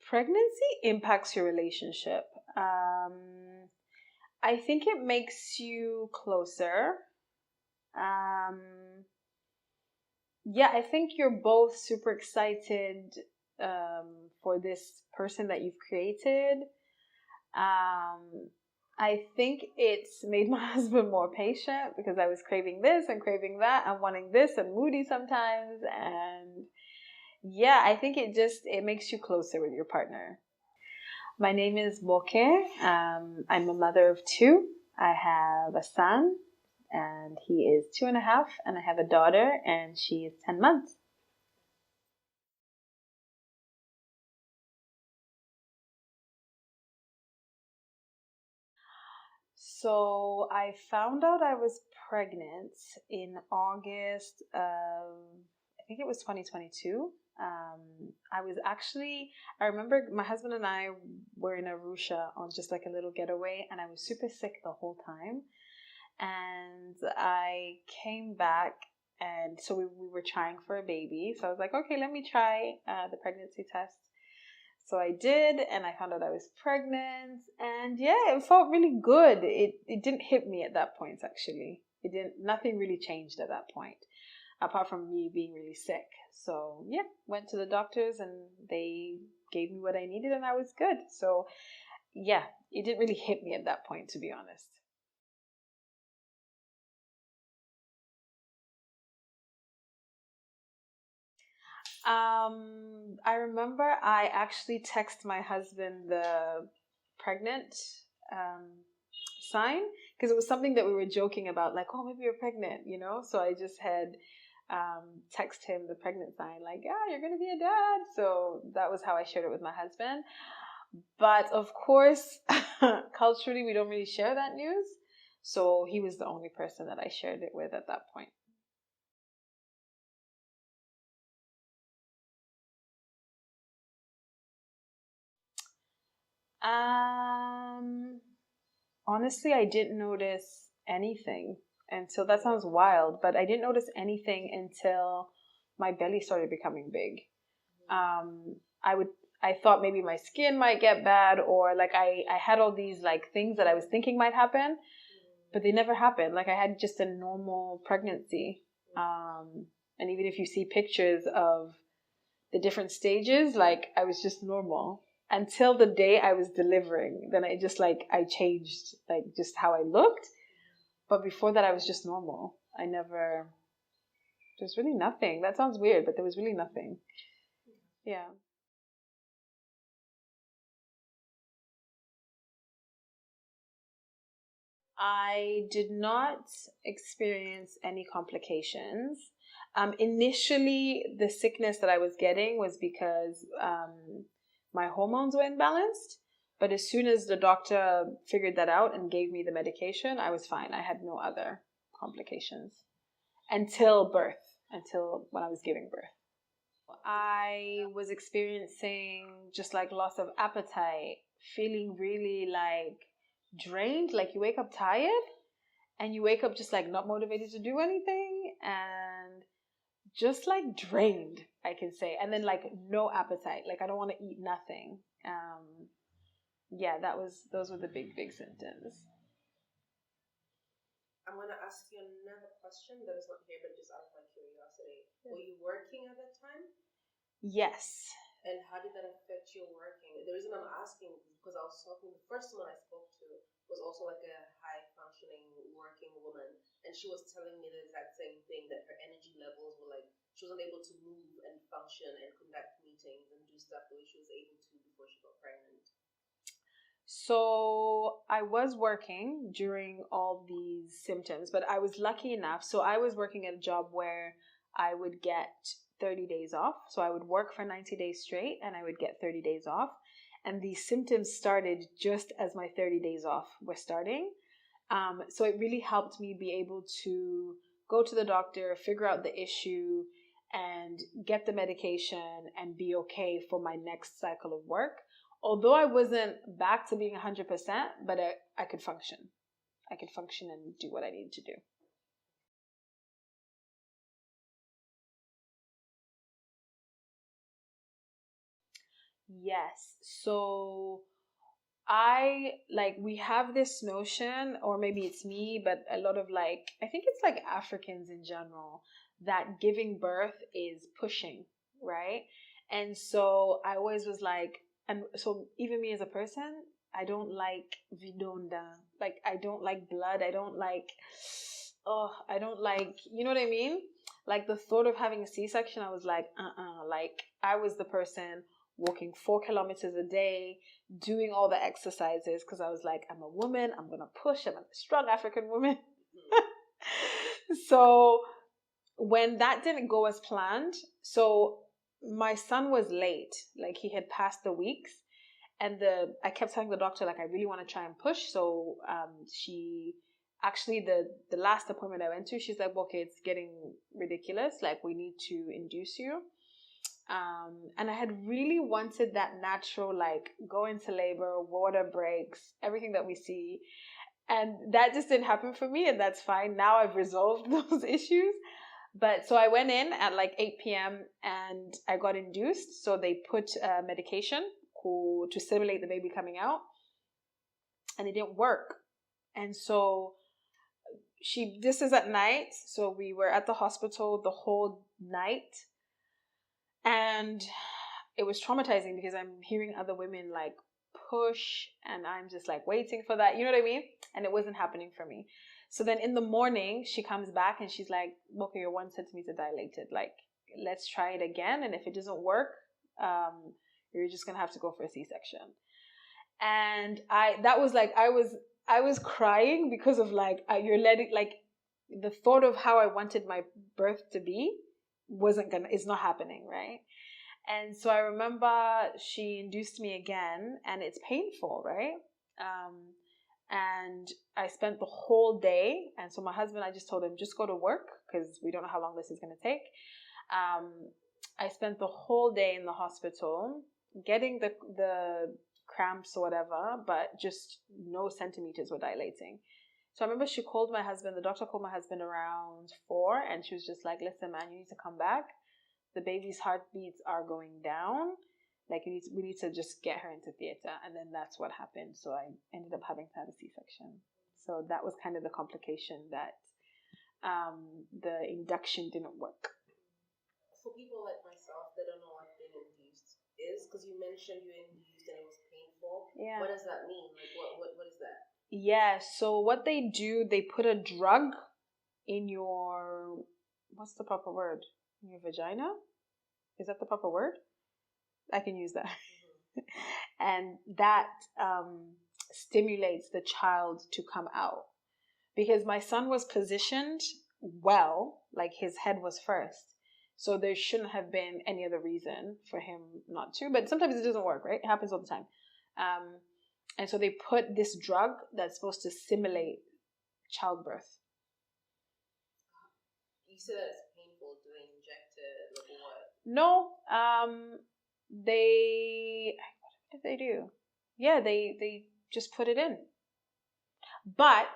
Pregnancy impacts your relationship. I think it makes you closer. Um, yeah, I think you're both super excited for this person that you've created. I think it's made my husband more patient because I was craving this and craving that and wanting this and moody sometimes. And yeah, I think it makes you closer with your partner. My name is Bhoke. I'm a mother of two. I have a son and he is 2.5, and I have a daughter and she is 10 months. So I found out I was pregnant in August of, I think it was 2022. I remember my husband and I were in Arusha on just like a little getaway, and I was super sick the whole time. And I came back, and so we were trying for a baby. So I was like, okay, let me try the pregnancy test. So I did, and I found out I was pregnant, and yeah, it felt really good. It didn't hit me at that point, actually. It didn't. Nothing really changed at that point, apart from me being really sick. So yeah, went to the doctors, and they gave me what I needed, and I was good. So yeah, it didn't really hit me at that point, to be honest. I remember I actually texted my husband the pregnant um, sign because it was something that we were joking about, like, oh, maybe you're pregnant, you know? So I just had text him the pregnant sign, like, yeah, you're going to be a dad. So that was how I shared it with my husband. But of course, culturally, we don't really share that news. So he was the only person that I shared it with at that point. Um, Honestly, I didn't notice anything until that sounds wild, but I didn't notice anything until my belly started becoming big. Um, I would I thought maybe my skin might get bad or like I had all these like things that I was thinking might happen, but they never happened. Like I had just a normal pregnancy. And even if you see pictures of the different stages, like I was just normal until the day I was delivering. Then I just like I changed like just how I looked. But before that I was just normal. I never There's really nothing. That sounds weird, but there was really nothing. Yeah. I did not experience any complications. Initially, the sickness that I was getting was because my hormones were imbalanced. But as soon as the doctor figured that out and gave me the medication, I was fine. I had no other complications until birth, until when I was giving birth. I was experiencing just like loss of appetite, feeling really like drained, like you wake up tired and you wake up just like not motivated to do anything and just like drained, I can say. And then like no appetite, like I don't want to eat nothing. Yeah, those were the big symptoms. I'm going to ask you another question that is not here, but just out of my curiosity. Were you working at that time? Yes. And how did that affect your working? The reason I'm asking is because I was talking, the first one I spoke to was also like a high functioning working woman. And she was telling me the exact same thing that her energy levels were like, she wasn't able to move and function and conduct meetings and do stuff the way she was able to before she got pregnant. So I was working during all these symptoms, but I was lucky enough. So I was working at a job where I would get 30 days off. So I would work for 90 days straight and I would get 30 days off. And these symptoms started just as my 30 days off were starting. So it really helped me be able to go to the doctor, figure out the issue, and get the medication and be okay for my next cycle of work. Although I wasn't back to being 100%, but I could function. I could function and do what I needed to do. Yes. So we have this notion, or maybe it's me, but a lot of I think it's like Africans in general, that giving birth is pushing, right? And so I always was like, and so even me as a person, I don't like vidonda. Like, I don't like blood. I don't like, you know what I mean? Like the thought of having a C-section, I was like, like I was the person walking 4 kilometers a day, doing all the exercises because I was like, I'm a woman, I'm gonna push, I'm a strong African woman. So when that didn't go as planned, so my son was late, like he had passed the weeks, and I kept telling the doctor like I really want to try and push. So she actually the last appointment I went to, she's like, okay, it's getting ridiculous, like we need to induce you. And I had really wanted that natural, like go into labor, water breaks, everything that we see. And that just didn't happen for me, and that's fine. Now I've resolved those issues. But so I went in at like 8 p.m. and I got induced. So they put medication to stimulate the baby coming out, and it didn't work. And so this is at night. So we were at the hospital the whole night. And it was traumatizing because I'm hearing other women like push, and I'm just like waiting for that. You know what I mean? And it wasn't happening for me. So then in the morning, she comes back and she's like, okay, you're 1 centimeter dilated. Like, let's try it again. And if it doesn't work, you're just going to have to go for a C-section. And that was like, I was crying because of like, you're letting, like, the thought of how I wanted my birth to be is not happening, right? And so I remember she induced me again, and it's painful, right? And I spent the whole day. And so my husband, I just told him, just go to work because we don't know how long this is going to take. I spent the whole day in the hospital getting the cramps or whatever, but just no centimeters were dilating. So I remember she called my husband, the doctor called my husband around 4, and she was just like, listen, man, you need to come back. The baby's heartbeats are going down. Like, we need to just get her into theater. And then that's what happened. So I ended up having to have a C-section. So that was kind of the complication, that the induction didn't work. For people like myself that don't know what being induced is, because you mentioned you induced and it was painful. Yeah. What does that mean? Like, what is that? Yeah, so what they do, they put a drug in your, what's the proper word? In your vagina? Is that the proper word? I can use that. Mm-hmm. And that stimulates the child to come out. Because my son was positioned well, like his head was first. So there shouldn't have been any other reason for him not to. But sometimes it doesn't work, right? It happens all the time. And so they put this drug that's supposed to simulate childbirth. You said that it's painful. Do they inject it? Like what? No. What did they do? Yeah, they just put it in. But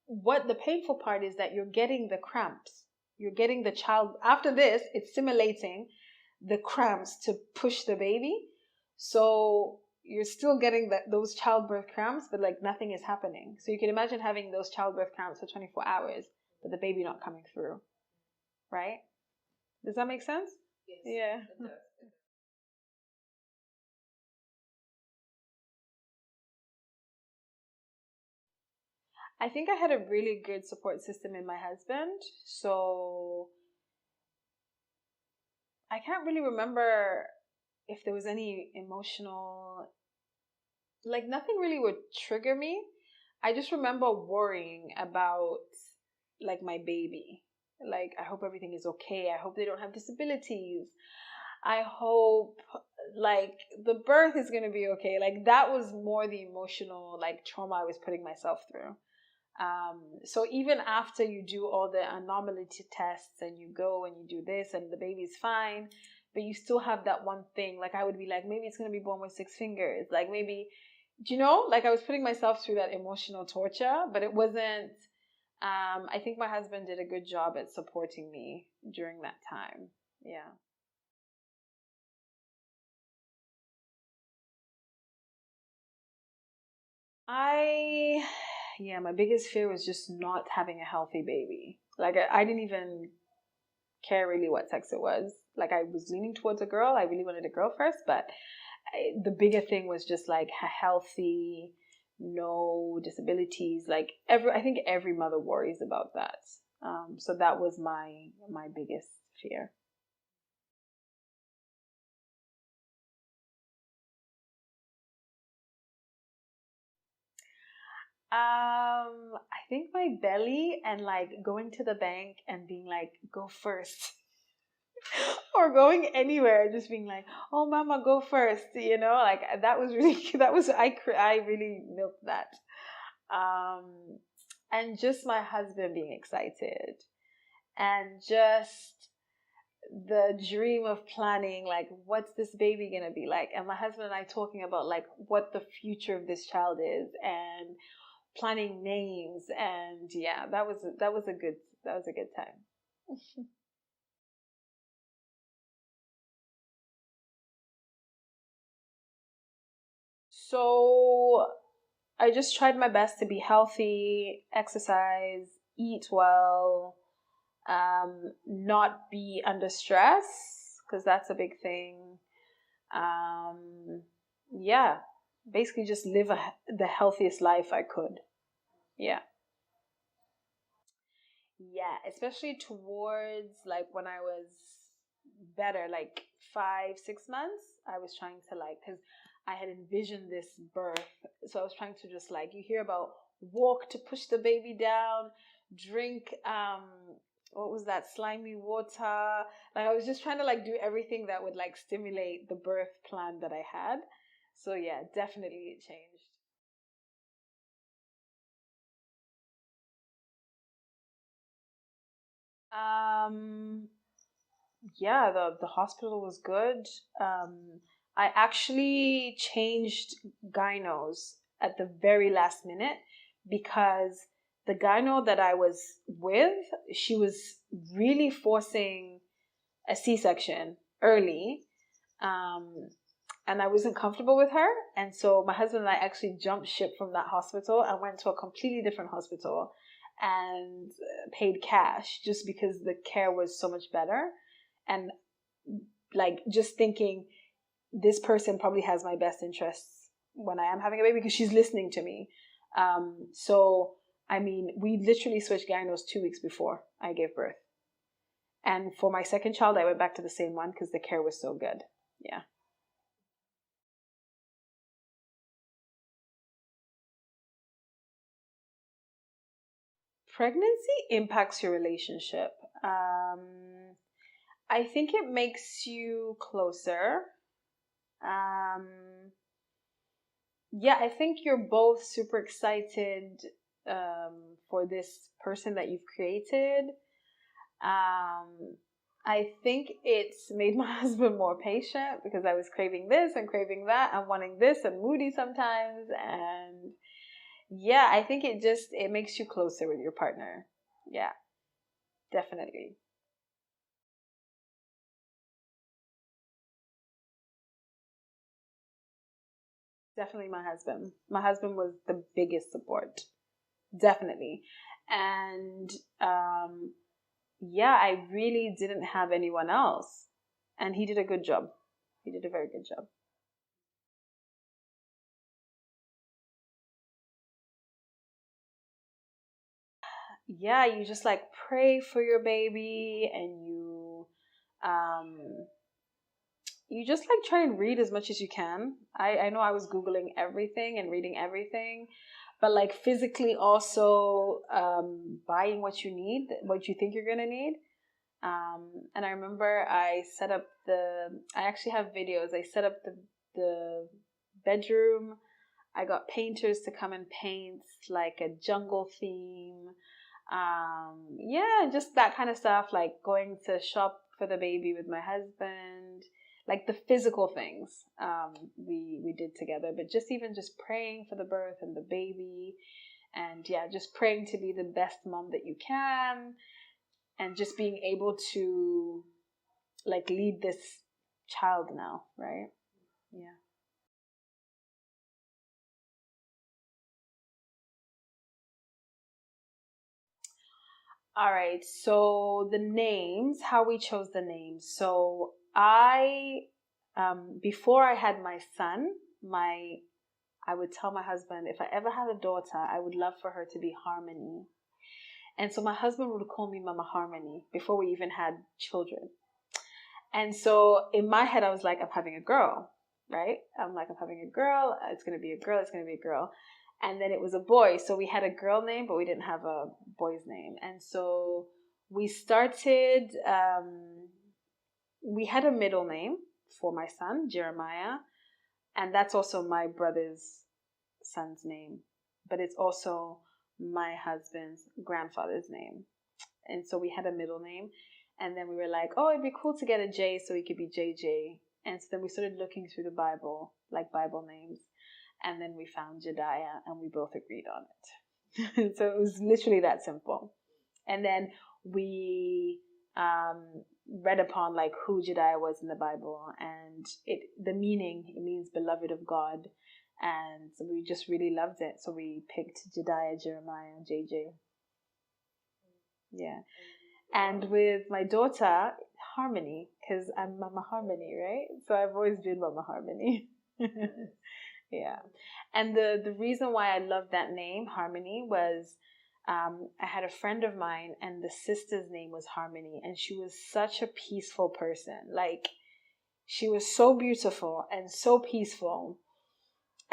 what the painful part is that you're getting the cramps. You're getting the child. After this, it's simulating the cramps to push the baby. So you're still getting those childbirth cramps, but like nothing is happening. So you can imagine having those childbirth cramps for 24 hours, but the baby not coming through. Right? Does that make sense? Yes. Yeah. It does. I think I had a really good support system in my husband. So I can't really remember if there was any emotional, like nothing really would trigger me. I just remember worrying about like my baby. Like, I hope everything is okay. I hope they don't have disabilities. I hope like the birth is going to be okay. Like, that was more the emotional like trauma I was putting myself through. So even after you do all the anomaly tests and you go and you do this and the baby's fine, but you still have that one thing. Like, I would be like, maybe it's going to be born with 6 fingers. Like, maybe, do you know, like I was putting myself through that emotional torture, but it wasn't, I think my husband did a good job at supporting me during that time. Yeah. My biggest fear was just not having a healthy baby. Like, I didn't even care really what sex it was. Like, I was leaning towards a girl. I really wanted a girl first, but the bigger thing was just like a healthy, no disabilities. Like, I think every mother worries about that. So that was my biggest fear. I think my belly and like going to the bank and being like, go first. Or going anywhere, just being like, "Oh, mama, go first." Like that was really that was I really milked that. Um, and just my husband being excited, and just the dream of planning, like, what's this baby gonna be like, and my husband and I talking about like what the future of this child is, and planning names, and yeah, that was a good time. So I just tried my best to be healthy, exercise, eat well, not be under stress, because that's a big thing. Um, yeah, basically just live the healthiest life I could. Yeah. Yeah, especially towards like when I was better, like 5, 6 months, I was trying to like, because I had envisioned this birth. So I was trying to just like, you hear about walk to push the baby down, drink, what was that, slimy water. Like I was just trying to like do everything that would like stimulate the birth plan that I had. So yeah, definitely it changed. Um, yeah, the hospital was good. I actually changed gynos at the very last minute because the gyno that I was with, she was really forcing a C-section early. Um, and I wasn't comfortable with her. And so my husband and I actually jumped ship from that hospital and went to a completely different hospital and paid cash just because the care was so much better. And like just thinking this person probably has my best interests when I am having a baby because she's listening to me. So I mean, we literally switched gynos 2 weeks before I gave birth. And for my second child, I went back to the same one because the care was so good. Yeah. Pregnancy impacts your relationship. Um, I think it makes you closer. Um, yeah, I think you're both super excited for this person that you've created. Um, I think it's made my husband more patient because I was craving this and craving that and wanting this and moody sometimes. And yeah, I think it makes you closer with your partner. Yeah, definitely. Definitely my husband. My husband was the biggest support. Definitely. And yeah, I really didn't have anyone else. And he did a good job. He did a very good job. Yeah, you just like pray for your baby and um you just like try and read as much as you can. I know I was Googling everything and reading everything, but like physically also buying what you need, what you think you're gonna need. And I remember I actually have videos. I set up the bedroom. I got painters to come and paint like a jungle theme. Yeah, just that kind of stuff, like going to shop for the baby with my husband, like the physical things we did together, but just even just praying for the birth and the baby, and yeah, just praying to be the best mom that you can, and just being able to like lead this child now, right? Yeah. All right. So the names, how we chose the names. So before I had my son, I would tell my husband, if I ever had a daughter, I would love for her to be Harmony. And so my husband would call me Mama Harmony before we even had children. And so in my head, I was like, I'm having a girl, right? I'm like, I'm having a girl. It's going to be a girl. It's going to be a girl. And then it was a boy. So we had a girl name, but we didn't have a boy's name. And so we started, we had a middle name for my son, Jeremiah. And that's also my brother's son's name. But it's also my husband's grandfather's name. And so we had a middle name. And then we were like, oh, it'd be cool to get a J so he could be JJ. And so then we started looking through the Bible, like Bible names. And then we found Jediah and we both agreed on it. So it was literally that simple. And then we read upon like who Jediah was in the Bible, and the meaning, it means beloved of God. And so we just really loved it. So we picked Jediah, Jeremiah, and JJ. Yeah. And with my daughter, Harmony, because I'm Mama Harmony, right? So I've always been Mama Harmony. Yeah. And the reason why I loved that name, Harmony, was I had a friend of mine and the sister's name was Harmony, and she was such a peaceful person. Like, she was so beautiful and so peaceful.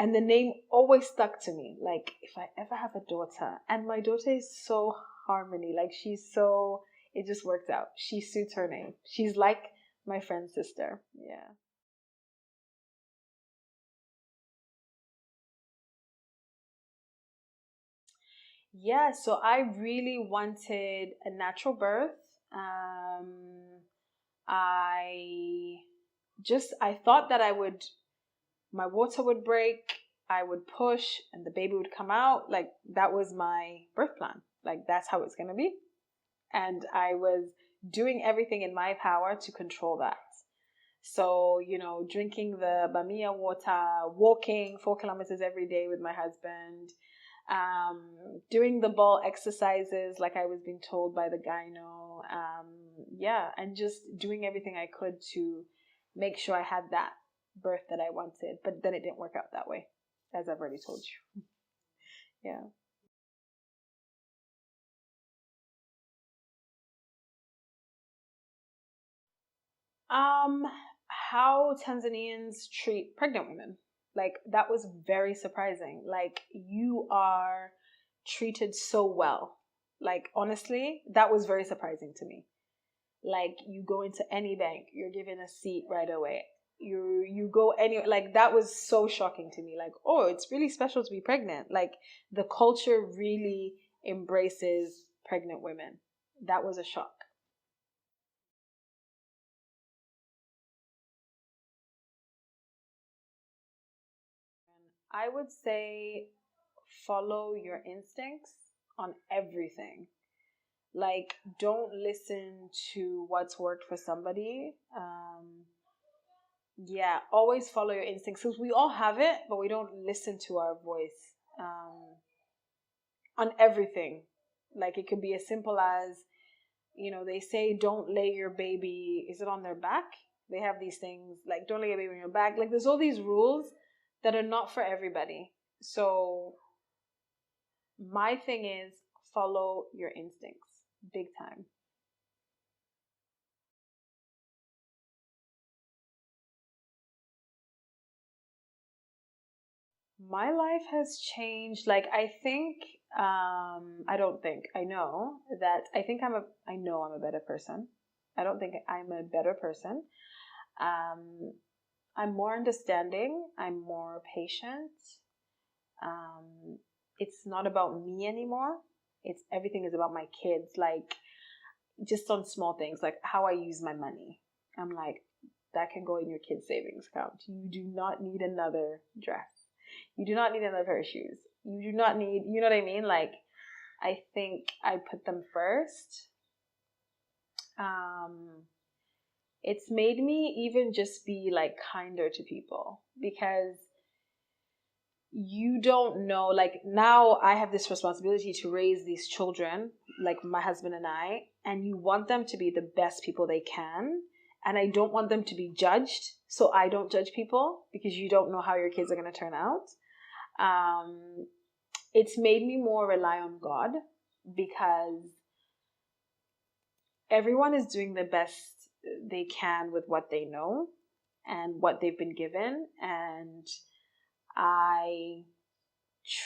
And the name always stuck to me. Like, if I ever have a daughter, and my daughter is so Harmony, like it just worked out. She suits her name. She's like my friend's sister. Yeah. Yeah, so I really wanted a natural birth. Um, I thought that my water would break, I would push, and the baby would come out. Like, that was my birth plan. Like, that's how it's going to be. And I was doing everything in my power to control that. So, drinking the Bamia water, walking 4 kilometers every day with my husband, doing the ball exercises like I was being told by the gyno. Yeah, and just doing everything I could to make sure I had that birth that I wanted. But then it didn't work out that way, as I've already told you. Yeah. Um, how Tanzanians treat pregnant women. Like, that was very surprising. Like, you are treated so well. Like, honestly, that was very surprising to me. Like, you go into any bank, you're given a seat right away. You go anywhere. Like, that was so shocking to me. Like, oh, it's really special to be pregnant. Like, the culture really embraces pregnant women. That was a shock. I would say follow your instincts on everything. Like, don't listen to what's worked for somebody. Yeah, always follow your instincts because we all have it, but we don't listen to our voice on everything. Like, it could be as simple as, they say don't lay your baby, is it on their back? They have these things like don't lay your baby on your back. Like, there's all these rules that are not for everybody. So my thing is follow your instincts big time. My life has changed. Like, I don't think, I know that I know I'm a better person. I don't think I'm a better person. Um, I'm more understanding. I'm more patient. Um, it's not about me anymore. Everything is about my kids. Like, just on small things, like how I use my money. I'm like, that can go in your kid's savings account. You do not need another dress. You do not need another pair of shoes. You do not need, you know what I mean? Like, I think I put them first. Um, it's made me even just be like kinder to people because you don't know, like now I have this responsibility to raise these children, like my husband and I, and you want them to be the best people they can. And I don't want them to be judged. So I don't judge people because you don't know how your kids are going to turn out. Um, it's made me more rely on God because everyone is doing the best they can with what they know and what they've been given. And I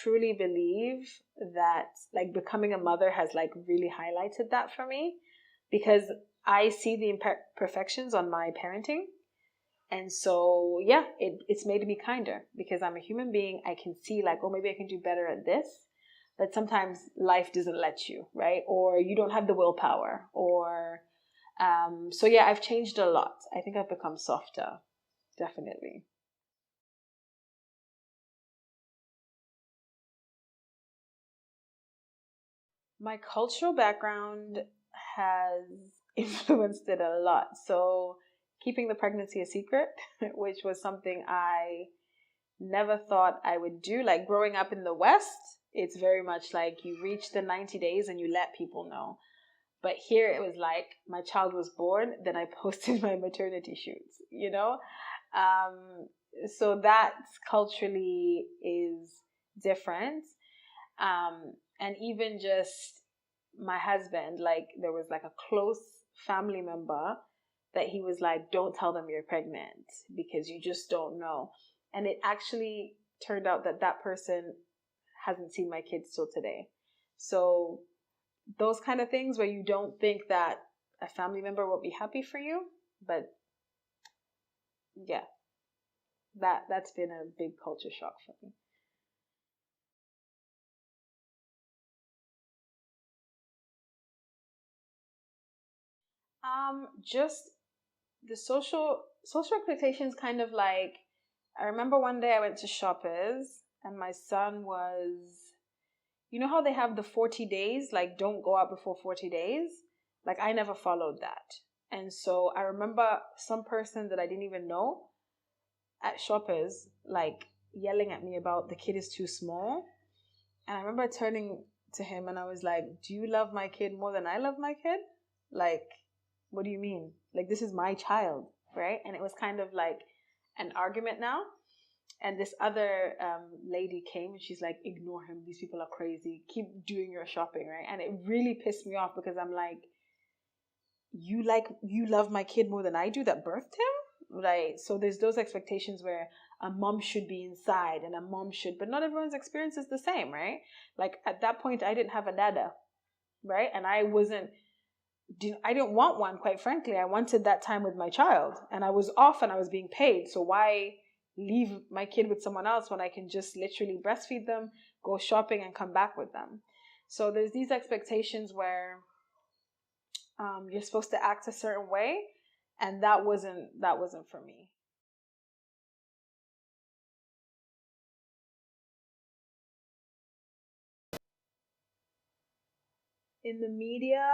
truly believe that like becoming a mother has like really highlighted that for me because I see the imperfections on my parenting. And so yeah, it's made me kinder because I'm a human being. I can see like, oh, maybe I can do better at this, but sometimes life doesn't let you, right? Or you don't have the willpower, or so yeah, I've changed a lot. I think I've become softer, definitely. My cultural background has influenced it a lot. So, keeping the pregnancy a secret, which was something I never thought I would do. Like growing up in the West, it's very much like you reach the 90 days and you let people know. But here it was like my child was born, then I posted my maternity shoots, you know? Um, so that culturally is different. And even just my husband, like there was like a close family member that he was like, don't tell them you're pregnant because you just don't know. And it actually turned out that that person hasn't seen my kids till today. So those kind of things where you don't think that a family member will be happy for you, but yeah, that's been a big culture shock for me. Just the social expectations kind of like I remember one day I went to Shoppers and my son was, you know how they have the 40 days, like don't go out before 40 days? Like I never followed that. And so I remember some person that I didn't even know at Shoppers like yelling at me about the kid is too small. And I remember turning to him and I was like, do you love my kid more than I love my kid? Like, what do you mean? Like, this is my child, right? And it was kind of like an argument now. And this other lady came and she's like, ignore him. These people are crazy. Keep doing your shopping, right? And it really pissed me off because I'm like, you love my kid more than I do that birthed him? Right. So there's those expectations where a mom should be inside and a mom should, but not everyone's experience is the same, right? Like at that point, I didn't have a dada, right? And I didn't want one, quite frankly. I wanted that time with my child and I was off and I was being paid. So why leave my kid with someone else when I can just literally breastfeed them, go shopping and come back with them? So there's these expectations where you're supposed to act a certain way, and that wasn't for me. In the media,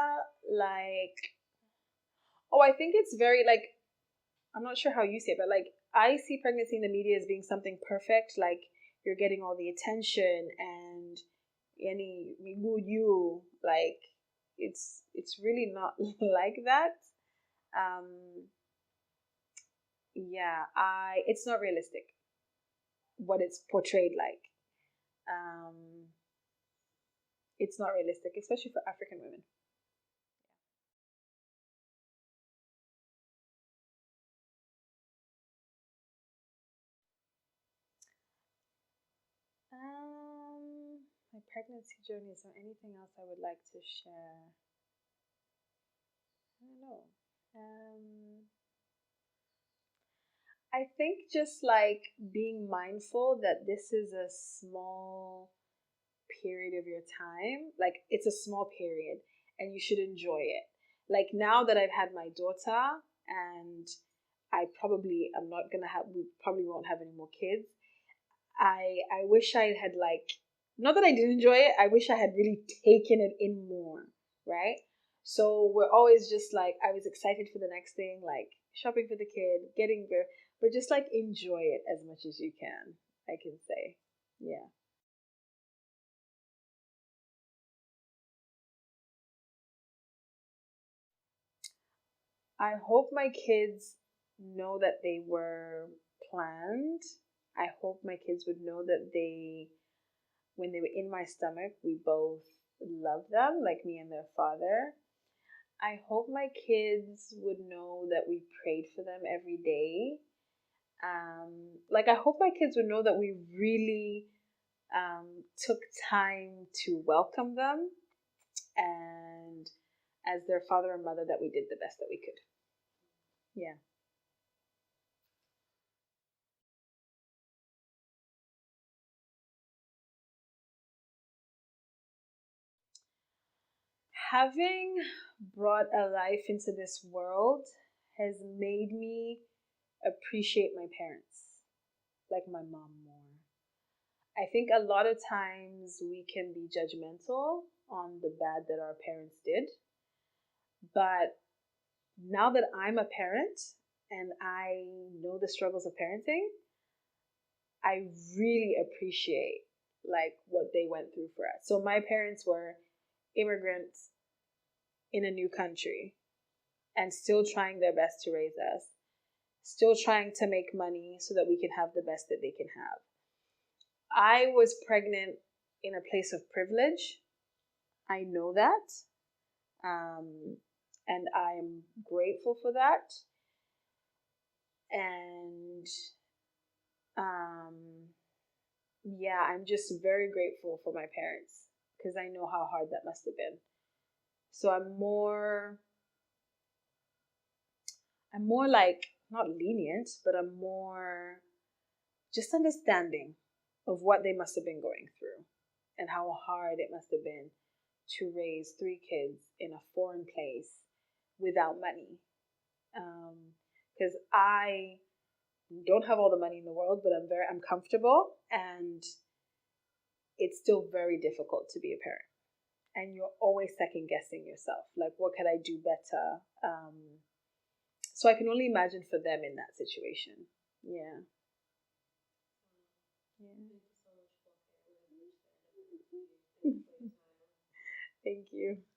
like, oh, I think it's very like, I'm not sure how you say it, but like I see pregnancy in the media as being something perfect, like you're getting all the attention and any you like it's really not like that. Um yeah, I it's not realistic what it's portrayed like. Um it's not realistic, especially for African women. My pregnancy journey. Is there anything else I would like to share? I don't know. Um, I think just like being mindful that this is a small period of your time. Like it's a small period and you should enjoy it. Like now that I've had my daughter and I probably am not gonna have we probably won't have any more kids. I wish I had like not that I didn't enjoy it, I wish I had really taken it in more, right? So we're always just like I was excited for the next thing, like shopping for the kid, getting there, but just like enjoy it as much as you can, I can say. Yeah. I hope my kids know that they were planned. I hope my kids would know that when they were in my stomach, we both loved them, like me and their father. I hope my kids would know that we prayed for them every day. Like, I hope my kids would know that we really took time to welcome them, and as their father and mother, that we did the best that we could. Yeah. Having brought a life into this world has made me appreciate my parents, like my mom, more. I think a lot of times we can be judgmental on the bad that our parents did, but now that I'm a parent and I know the struggles of parenting, I really appreciate like what they went through for us. So my parents were immigrants in a new country and still trying their best to raise us, still trying to make money so that we can have the best that they can have. I was pregnant in a place of privilege. I know that. Um, and I'm grateful for that. And um, yeah, I'm just very grateful for my parents because I know how hard that must have been. So I'm more like not lenient, but I'm more just understanding of what they must have been going through and how hard it must have been to raise three kids in a foreign place without money. Because I don't have all the money in the world, but I'm comfortable, and it's still very difficult to be a parent. And you're always second guessing yourself, like what could I do better? So I can only imagine for them in that situation. Yeah. Yeah. Thank you so much, Bhoke. I really appreciate it. Thank you for your time. Thank you.